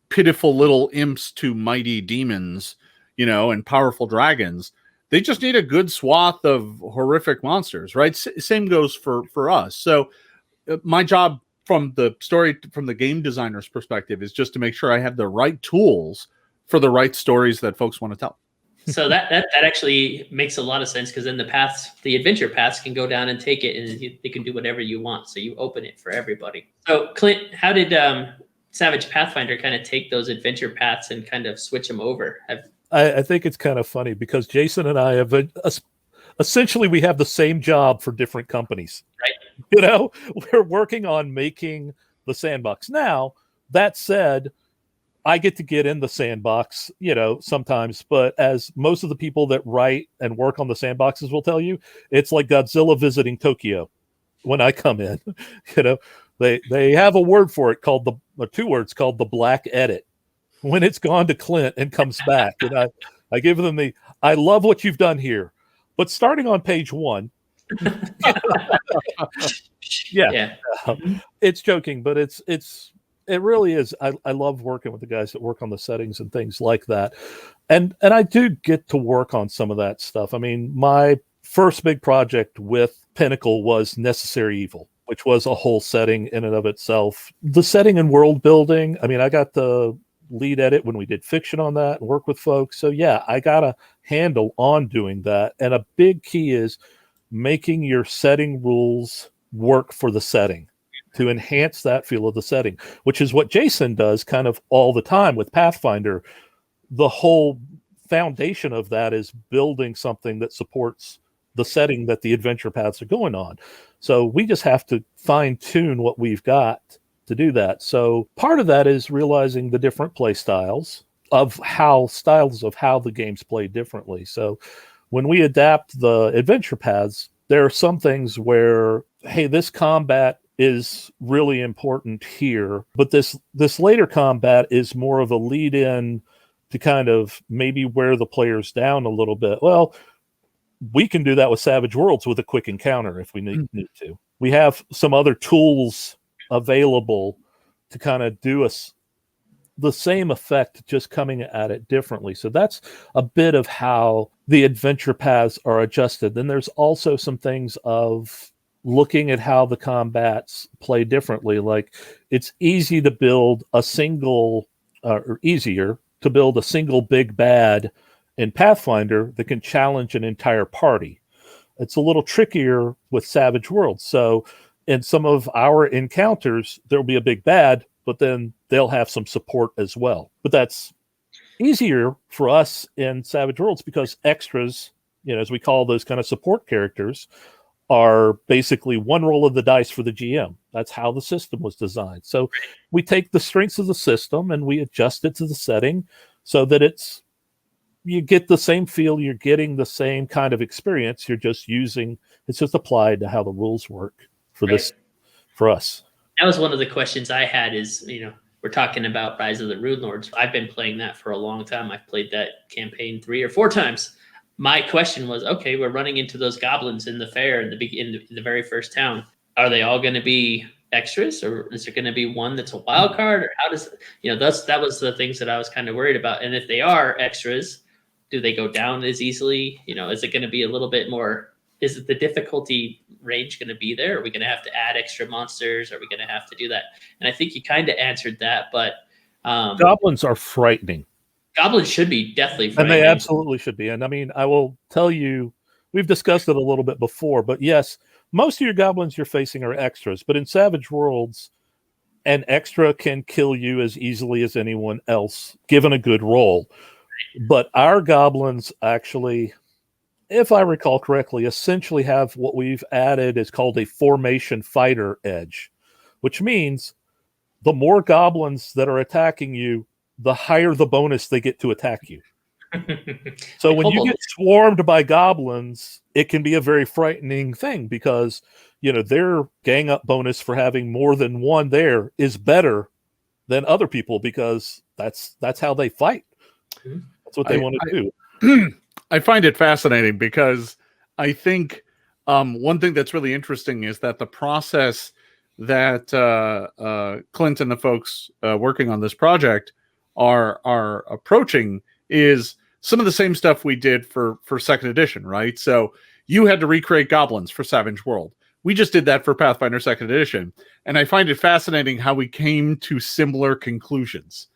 pitiful little imps to mighty demons, and powerful dragons. They just need a good swath of horrific monsters, right? Same goes for us. So my job from the game designer's perspective is just to make sure I have the right tools for the right stories that folks want to tell. So that actually makes a lot of sense, because then the adventure paths can go down and take it, and they can do whatever you want. So you open it for everybody. So Clint, how did Savage Pathfinder kind of take those adventure paths and kind of switch them over? I think it's kind of funny because Jason and I have essentially we have the same job for different companies. Right. We're working on making the sandbox. Now, that said, I get in the sandbox, sometimes, but as most of the people that write and work on the sandboxes will tell you, it's like Godzilla visiting Tokyo when I come in. They have a word for it called two words called the black edit. When it's gone to Clint and comes back, and I give them I love what you've done here, but starting on page 1, it's joking, but it really is. I love working with the guys that work on the settings and things like that, and I do get to work on some of that stuff. I mean, my first big project with Pinnacle was Necessary Evil, which was a whole setting in and of itself. The setting and world building. I mean, I got the lead edit when we did fiction on that and work with folks. So yeah, I got a handle on doing that. And a big key is making your setting rules work for the setting to enhance that feel of the setting, which is what Jason does kind of all the time with Pathfinder. The whole foundation of that is building something that supports the setting that the adventure paths are going on. So we just have to fine tune what we've got to do that. So part of that is realizing the different play styles of how the games play differently. So when we adapt the adventure paths, there are some things where, hey, this combat is really important here, but this later combat is more of a lead in to kind of maybe wear the players down a little bit. Well, we can do that with Savage Worlds with a quick encounter if we need to. We have some other tools available to kind of do the same effect, just coming at it differently. So that's a bit of how the adventure paths are adjusted. Then there's also some things of looking at how the combats play differently. Like it's easier to build a single big bad in Pathfinder that can challenge an entire party. It's a little trickier with Savage Worlds. So in some of our encounters, there'll be a big bad, but then they'll have some support as well. But that's easier for us in Savage Worlds because extras, as we call those kind of support characters, are basically one roll of the dice for the GM. That's how the system was designed. So we take the strengths of the system and we adjust it to the setting so that you get the same feel, you're getting the same kind of experience. It's just applied to how the rules work for us. That was one of the questions I had is, we're talking about Rise of the Runelords. I've been playing that for a long time. I've played that campaign 3 or 4 times. My question was, okay, we're running into those goblins in the fair in the very first town. Are they all going to be extras, or is there going to be one that's a wild card, or how does that was the things that I was kind of worried about. And if they are extras, do they go down as easily? Is it going to be a little bit more? Is it the difficulty range going to be there? Are we going to have to add extra monsters? Are we going to have to do that? And I think you kind of answered that, but goblins are frightening. Goblins should be deathly And frightening. they absolutely should be. And I mean, I will tell you, we've discussed it a little bit before, but yes, most of your goblins you're facing are extras. But in Savage Worlds, an extra can kill you as easily as anyone else, given a good roll. But our goblins actually, if I recall correctly, essentially have what we've added is called a formation fighter edge, which means the more goblins that are attacking you, the higher the bonus they get to attack you. So when you get swarmed by goblins, it can be a very frightening thing because, you know, their gang up bonus for having more than one there is better than other people because that's how they fight. That's what they want to do. I find it fascinating because I think one thing that's really interesting is that the process that Clint and the folks working on this project are approaching is some of the same stuff we did for second edition, right? So you had to recreate goblins for Savage World. We just did that for Pathfinder second edition. And I find it fascinating how we came to similar conclusions.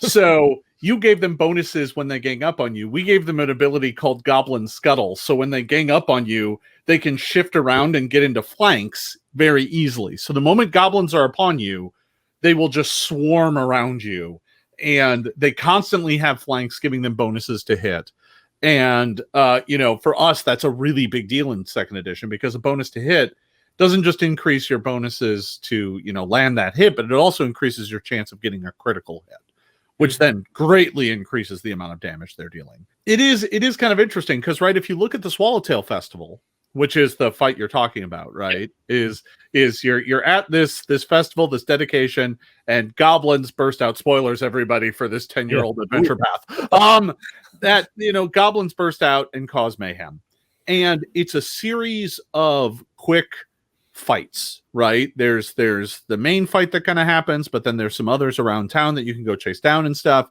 So you gave them bonuses when they gang up on you. We gave them an ability called Goblin Scuttle. So when they gang up on you, they can shift around and get into flanks very easily. So the moment goblins are upon you, they will just swarm around you. And they constantly have flanks giving them bonuses to hit. And, you know, for us, that's a really big deal in second edition because a bonus to hit doesn't just increase your bonuses to, you know, land that hit, but it also increases your chance of getting a critical hit, which then greatly increases the amount of damage they're dealing. It is kind of interesting because, right, if you look at the Swallowtail Festival, which is the fight you're talking about, right, is you're at this festival, this dedication, and goblins burst out. Spoilers, everybody, for this 10-year-old adventure path. That, you know, goblins burst out and cause mayhem. And it's a series of quick fights, right? There's the main fight that kind of happens, but then there's some others around town that you can go chase down and stuff.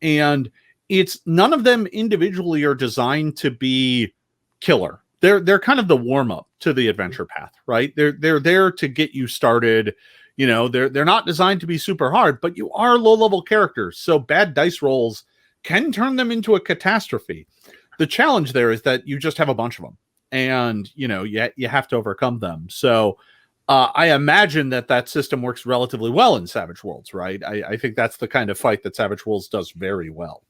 And it's none of them individually are designed to be killer. They're kind of the warm up to the adventure path, right? They're there to get you started. You know, they're not designed to be super hard, but you are low level characters, so bad dice rolls can turn them into a catastrophe. The challenge there is that you just have a bunch of them, and you know you have to overcome them. So I imagine that system works relatively well in Savage Worlds, right? I think that's the kind of fight that Savage Worlds does very well.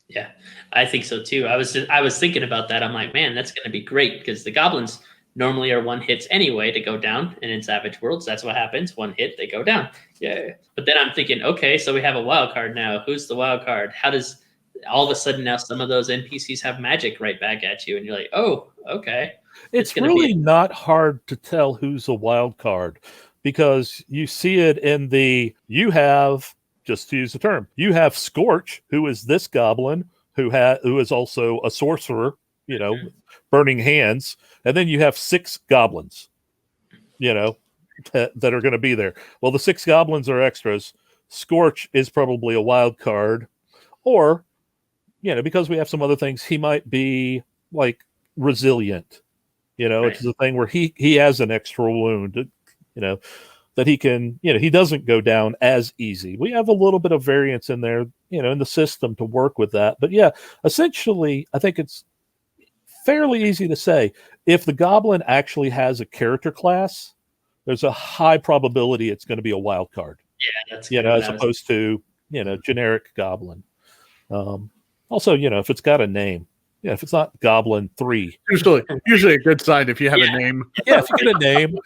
Yeah, I think so too. I was thinking about that. I'm like, man, that's going to be great because the goblins normally are one hits anyway to go down, and in Savage Worlds, that's what happens. One hit, they go down. Yeah. But then I'm thinking, okay, so we have a wild card now. Who's the wild card? How does all of a sudden now some of those NPCs have magic right back at you, and you're like, oh, okay. It's really not hard to tell who's a wild card because you see it in you have, just to use the term, you have Scorch, who is this goblin who is also a sorcerer, you know, burning hands, and then you have 6 goblins, you know, that are going to be there. Well, the 6 goblins are extras. Scorch is probably a wild card, or, you know, because we have some other things, he might be like resilient, you know, which is a thing where he has an extra wound, you know, that he can, you know, he doesn't go down as easy. We have a little bit of variance in there, you know, in the system to work with that. But yeah, essentially, I think it's fairly easy to say if the goblin actually has a character class, there's a high probability it's going to be a wild card. Yeah, that's, you know, as opposed to, you know, generic goblin. Also, you know, if it's got a name, yeah, if it's not Goblin 3, usually a good sign if you have a name. Yeah, if you get a name,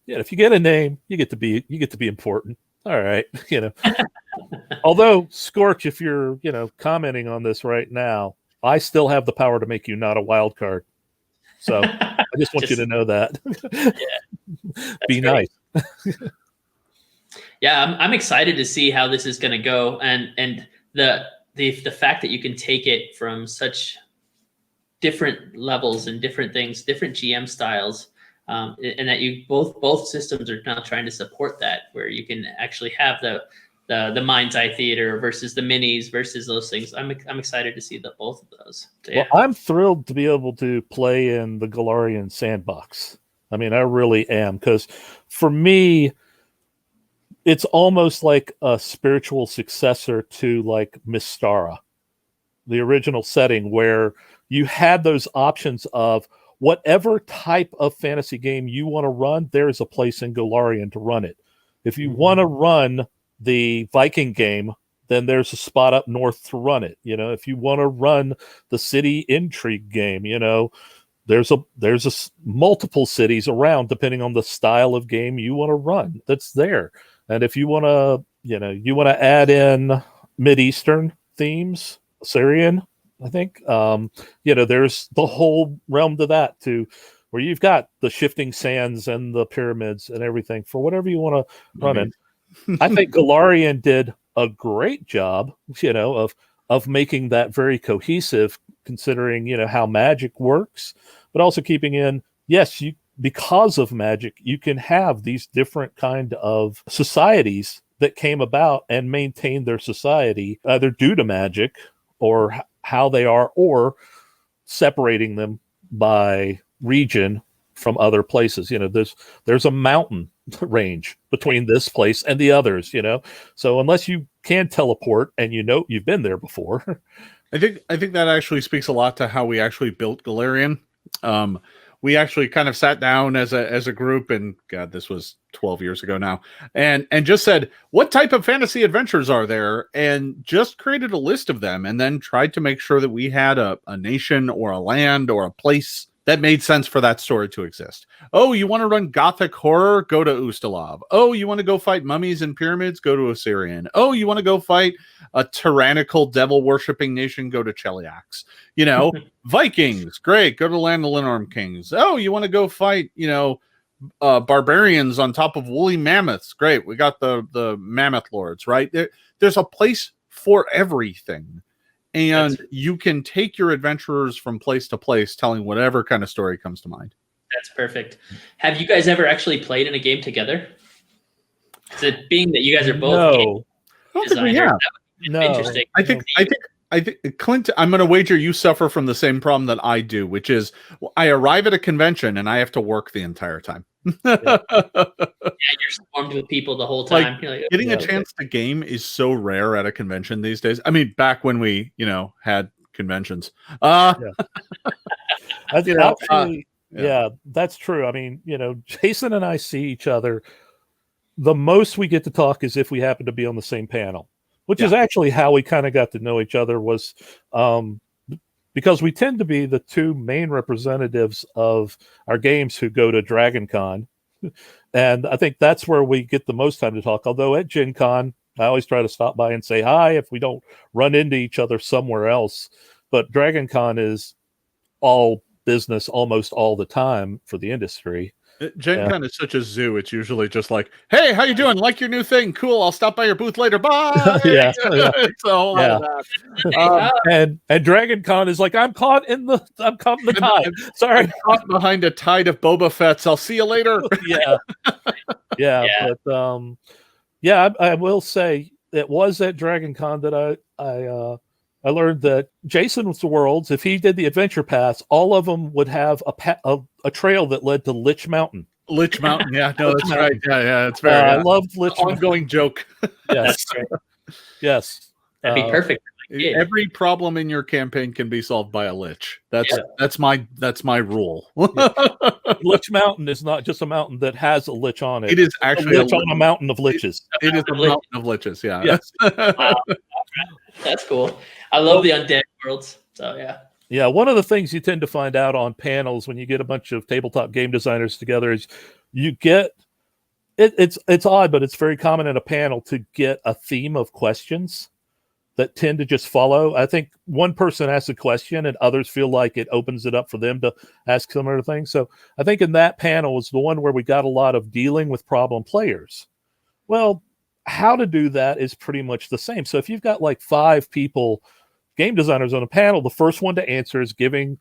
yeah, if you get a name, you get to be important. All right, you know. Although Scorch, if you're, you know, commenting on this right now, I still have the power to make you not a wild card. So I just want you to know that. Yeah, be nice. Yeah, I'm excited to see how this is going to go, and the fact that you can take it from such different levels and different things, different GM styles, and that you both systems are now trying to support that, where you can actually have the Mind's Eye Theater versus the minis versus those things. I'm excited to see both of those. So, yeah. Well, I'm thrilled to be able to play in the Galarian sandbox. I mean, I really am, because for me, it's almost like a spiritual successor to like Mystara, the original setting, where you had those options of whatever type of fantasy game you want to run. There is a place in Golarion to run it. If you want to run the Viking game, then there's a spot up north to run it. If you want to run the city intrigue game, there's multiple cities around depending on the style of game you want to run that's there. And if you want to add in Mideastern themes, Syrian, I think, there's the whole realm to that too, where you've got the shifting sands and the pyramids and everything for whatever you want to run it. I think Golarion did a great job, of making that very cohesive, considering, how magic works, but also keeping in, yes, because of magic, you can have these different kind of societies that came about and maintain their society either due to magic or how they are, or separating them by region from other places. There's a mountain range between this place and the others, so unless you can teleport and you've been there before. I think that actually speaks a lot to how we actually built Golarion. We actually kind of sat down as a group, and God, this was 12 years ago now, and just said, what type of fantasy adventures are there, and just created a list of them, and then tried to make sure that we had a nation or a land or a place that made sense for that story to exist. Oh, you want to run gothic horror? Go to Ustalav. Oh, you want to go fight mummies and pyramids? Go to Assyrian. Oh, you want to go fight a tyrannical devil-worshipping nation? Go to Cheliax. Vikings, great. Go to Land of Linorm Kings. Oh, you want to go fight, barbarians on top of woolly mammoths? Great. We got the mammoth lords, right? There's a place for everything. And you can take your adventurers from place to place, telling whatever kind of story comes to mind. That's perfect. Have you guys ever actually played in a game together? Is it being that you guys are both game designers? That would be interesting. I think Clint, I'm going to wager you suffer from the same problem that I do, which is I arrive at a convention and I have to work the entire time. Yeah, you're swarmed with people the whole time. Getting a chance to game is so rare at a convention these days. I mean, back when we, had conventions. That's that's true. I mean, Jason and I see each other. The most we get to talk is if we happen to be on the same panel, which is actually how we kind of got to know each other, was because we tend to be the two main representatives of our games who go to Dragon Con. And I think that's where we get the most time to talk. Although at Gen Con, I always try to stop by and say hi if we don't run into each other somewhere else. But Dragon Con is all business almost all the time for the industry. Gen Con is such a zoo. It's usually just like, hey, how you doing? Like your new thing? Cool. I'll stop by your booth later. Bye. It's all and Dragon Con is like, I'm caught in the tide. Sorry, I'm caught behind a tide of Boba Fett's. I'll see you later. But I will say it was at Dragon Con that I learned that Jason's Worlds, if he did the adventure pass, all of them would have a trail that led to Lich Mountain. Lich Mountain, yeah, no, that's right. Yeah, it's very. I love Lich Mountain. Ongoing joke. Yes, yes, that'd be perfect. Every problem in your campaign can be solved by a lich. That's my rule. Lich Mountain is not just a mountain that has a lich on it. It is actually a lich on a mountain of liches. It is a mountain of liches. Yeah. Yes. Wow. That's cool. I love the undead worlds. So yeah. Yeah, one of the things you tend to find out on panels when you get a bunch of tabletop game designers together is you get it's odd, but it's very common in a panel to get a theme of questions that tend to just follow. I think one person asks a question and others feel like it opens it up for them to ask similar things. So I think in that panel was the one where we got a lot of dealing with problem players. Well, how to do that is pretty much the same. So if you've got like 5 people, game designers on a panel, the first one to answer is giving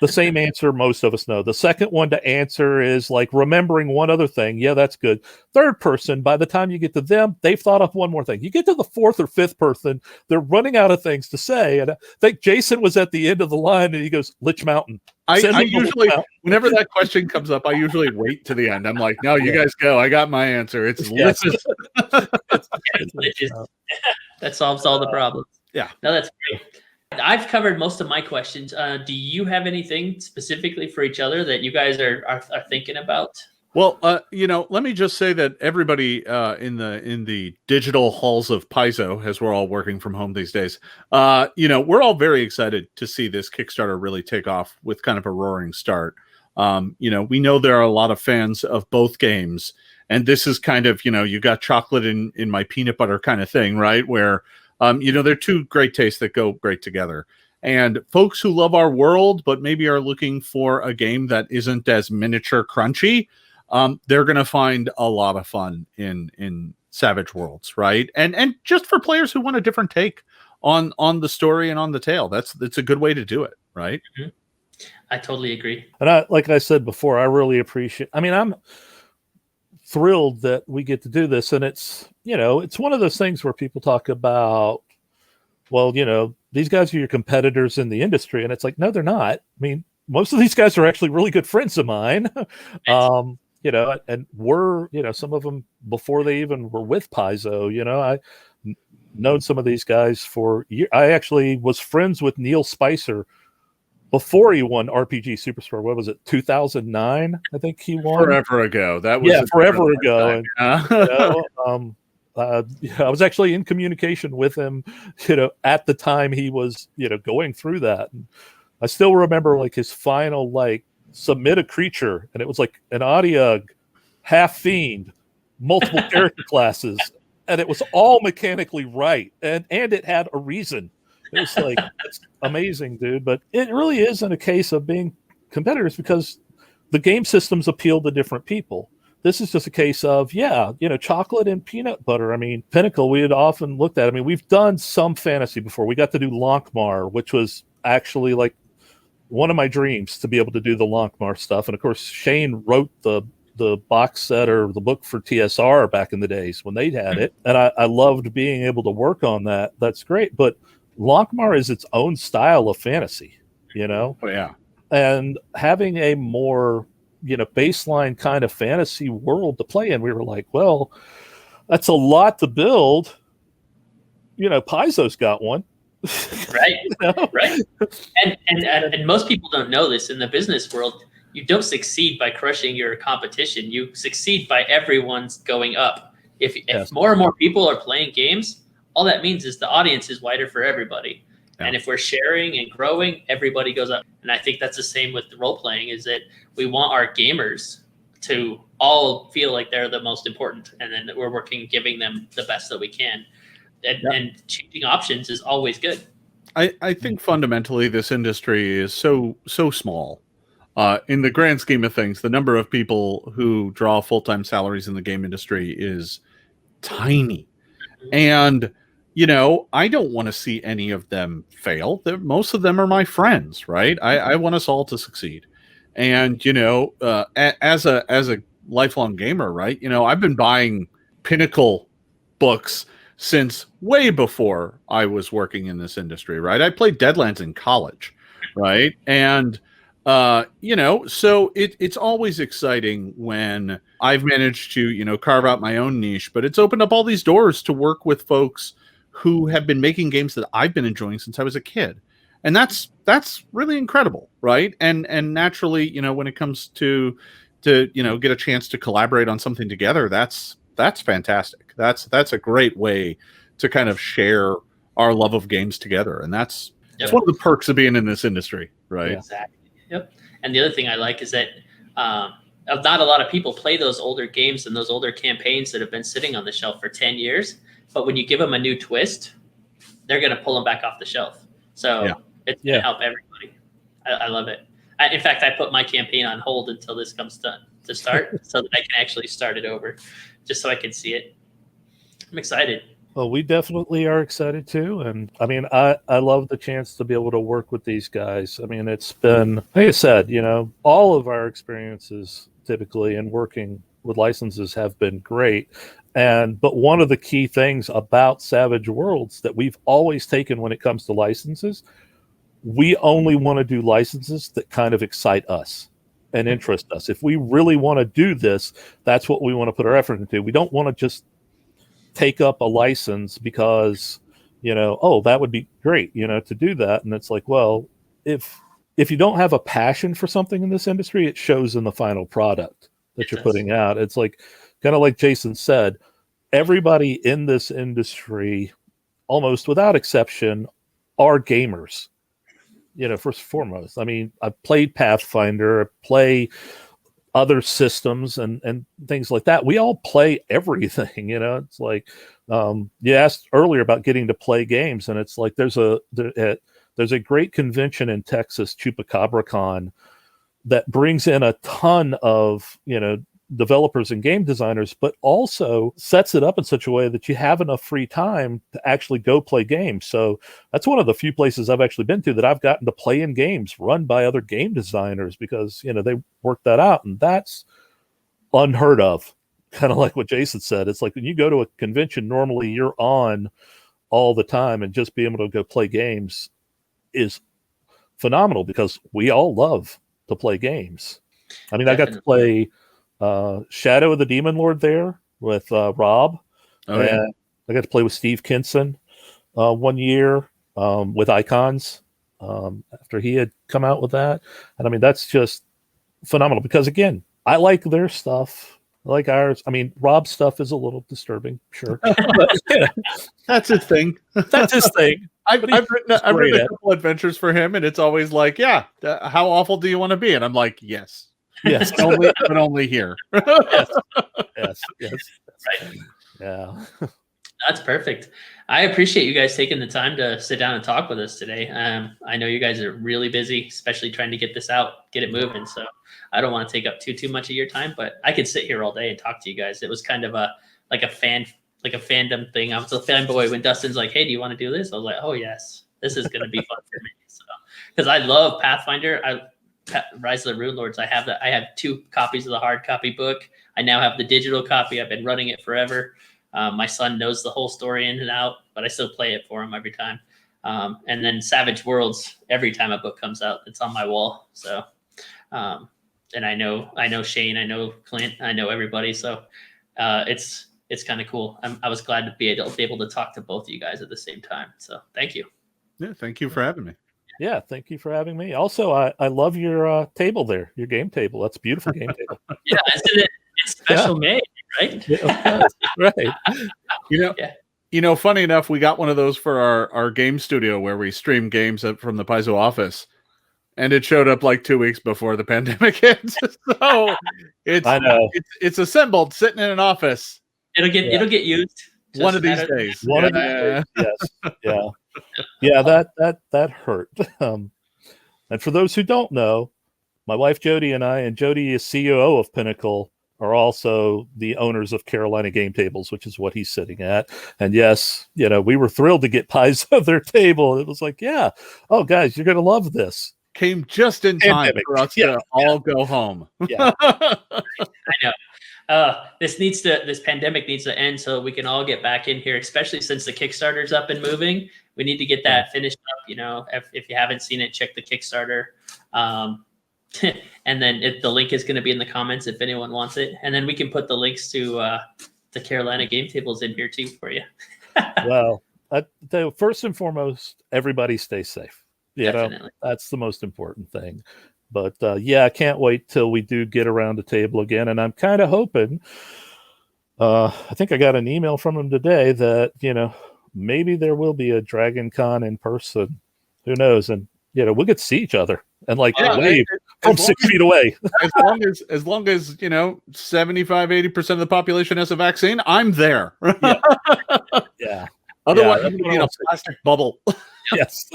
the same answer most of us know. The second one to answer is like remembering one other thing. Yeah, that's good. Third person, by the time you get to them, they've thought up one more thing. You get to the 4th or 5th person, they're running out of things to say. And I think Jason was at the end of the line and he goes, Lich Mountain. I usually, whenever that question comes up, I usually wait to the end. I'm like, no, you guys go. I got my answer. It's yes. That solves all the problems. Yeah. No, that's great. I've covered most of my questions. Do you have anything specifically for each other that you guys are thinking about? Well, let me just say that everybody in the digital halls of Paizo, as we're all working from home these days, we're all very excited to see this Kickstarter really take off with kind of a roaring start. We know there are a lot of fans of both games, and this is kind of, you got chocolate in my peanut butter kind of thing, right? Where, they're two great tastes that go great together. And folks who love our world, but maybe are looking for a game that isn't as miniature crunchy, they're going to find a lot of fun in Savage Worlds, right? And just for players who want a different take on the story and on the tale, that's a good way to do it, right? Mm-hmm. I totally agree. And like I said before, I really appreciate. I mean, I'm thrilled that we get to do this, and it's one of those things where people talk about, well, these guys are your competitors in the industry, and it's like, no, they're not. I mean, most of these guys are actually really good friends of mine. And we're, some of them before they even were with Paizo, I known some of these guys for years. I actually was friends with Neil Spicer before he won RPG Superstar. What was it, 2009? I think he won. Forever ago. That was forever ago. And, I was actually in communication with him, at the time he was, going through that. And I still remember like his final, submit a creature, and it was like an Adiug, half fiend, multiple character classes, and it was all mechanically right, and it had a reason. It was like, it's amazing, dude. But it really isn't a case of being competitors, because the game systems appeal to different people. This is just a case of, chocolate and peanut butter. I mean, Pinnacle, we had often looked at. I mean, we've done some fantasy before. We got to do Lonkmar, which was actually like one of my dreams, to be able to do the Lonkmar stuff. And of course, Shane wrote the box set or the book for TSR back in the days when they had it. And I loved being able to work on that. That's great. But Lonkmar is its own style of fantasy, Oh, yeah. And having a more, baseline kind of fantasy world to play in, we were like, well, that's a lot to build. Paizo's got one. Right. Right. And most people don't know this in the business world. You don't succeed by crushing your competition. You succeed by everyone's going up. If more and more people are playing games, all that means is the audience is wider for everybody. Yeah. And if we're sharing and growing, everybody goes up. And I think that's the same with the role playing, is that we want our gamers to all feel like they're the most important, and then we're working, giving them the best that we can. And changing options is always good. I think fundamentally this industry is so small. In the grand scheme of things, the number of people who draw full-time salaries in the game industry is tiny. And, I don't want to see any of them fail. Most of them are my friends, right? I want us all to succeed. And, as a lifelong gamer, right? I've been buying Pinnacle books since way before I was working in this industry, right? I played Deadlands in college, right? And, so it's always exciting when I've managed to, carve out my own niche, but it's opened up all these doors to work with folks who have been making games that I've been enjoying since I was a kid. And that's really incredible, right? And naturally, when it comes to get a chance to collaborate on something together, that's fantastic. That's a great way to kind of share our love of games together. And that's one of the perks of being in this industry, right? Exactly. Yep. And the other thing I like is that not a lot of people play those older games and those older campaigns that have been sitting on the shelf for 10 years. But when you give them a new twist, they're going to pull them back off the shelf. So it's going to help everybody. I love it. In fact, I put my campaign on hold until this comes to start so that I can actually start it over, just so I can see it. I'm excited. Well, we definitely are excited too. And I mean, I love the chance to be able to work with these guys. I mean, it's been, like I said, all of our experiences typically in working with licenses have been great. But one of the key things about Savage Worlds that we've always taken when it comes to licenses, we only want to do licenses that kind of excite us and interest us. If we really want to do this, that's what we want to put our effort into. We don't want to just take up a license because, oh, that would be great, to do that. And it's like, well, if you don't have a passion for something in this industry, it shows in the final product that you're putting out. It's like, kind of like Jason said, everybody in this industry, almost without exception, are gamers. First and foremost. I mean, I've played Pathfinder, I play other systems and things like that. We all play everything, It's like, you asked earlier about getting to play games, and it's like there's a great convention in Texas, ChupacabraCon, that brings in a ton of, developers and game designers, but also sets it up in such a way that you have enough free time to actually go play games. So that's one of the few places I've actually been to that I've gotten to play in games run by other game designers, because, they work that out, and that's unheard of. Kind of like what Jason said. It's like when you go to a convention, normally you're on all the time, and just being able to go play games is phenomenal, because we all love to play games. I mean, I got to play Shadow of the Demon Lord there with Rob. And I got to play with Steve Kinson 1 year with Icons after he had come out with that. And I mean, that's just phenomenal, because again, I like their stuff. I like ours. I mean, Rob's stuff is a little disturbing, sure. But, that's his thing. That's his thing. I've written a couple adventures for him, and it's always like, yeah, how awful do you want to be? And I'm like, yes. Yes, but only here. yes. Right. Yeah. That's perfect. I appreciate you guys taking the time to sit down and talk with us today. I know you guys are really busy, especially trying to get this out, get it moving. So I don't want to take up too much of your time, but I could sit here all day and talk to you guys. It was kind of a fandom thing. I was a fanboy when Dustin's like, "Hey, do you want to do this?" I was like, "Oh yes, this is going to be fun for me." So, because I love Pathfinder, Rise of the Runelords. I have 2 copies of the hard copy book. I now have the digital copy. I've been running it forever. My son knows the whole story in and out, but I still play it for him every time. And then Savage Worlds, every time a book comes out, it's on my wall. So, and I know Shane, I know Clint, I know everybody. So it's kind of cool. I was glad to be able to talk to both of you guys at the same time. So thank you. Yeah, thank you for having me. Yeah, thank you for having me. Also, I love your table there, your game table. That's a beautiful game table. Yeah, it's special made, right? Yeah, right. Funny enough, we got one of those for our game studio where we stream games from the Paizo office, and it showed up like 2 weeks before the pandemic hit. So it's assembled, sitting in an office. It'll get used one of these days. One of these days. Yes. Yeah. Yeah, that hurt. And for those who don't know, my wife Jody and I, and Jody is CEO of Pinnacle, are also the owners of Carolina Game Tables, which is what he's sitting at. And yes, we were thrilled to get Paizo their table. It was like, yeah, oh guys, you're gonna love this. Came just in time for us to all go home. Yeah. I know. This pandemic needs to end so we can all get back in here, especially since the Kickstarter's up and moving. We need to get that finished up. If you haven't seen it, check the Kickstarter. And then the link is going to be in the comments if anyone wants it. And then we can put the links to the Carolina Game Tables in here too for you. Well, first and foremost, everybody stay safe. Definitely. That's the most important thing. But I can't wait till we do get around the table again. And I'm kind of hoping, I think I got an email from him today that, maybe there will be a Dragon Con in person. Who knows? And, we'll get to see each other and wave from 6 feet away. as long as 75-80% of the population has a vaccine, I'm there. Yeah. Otherwise, I'm going to be in a plastic bubble. Yes.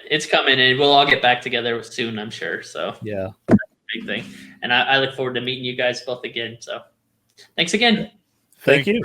It's coming, and we'll all get back together soon, I'm sure. So yeah, that's a big thing. And I look forward to meeting you guys both again. So thanks again. Thank you.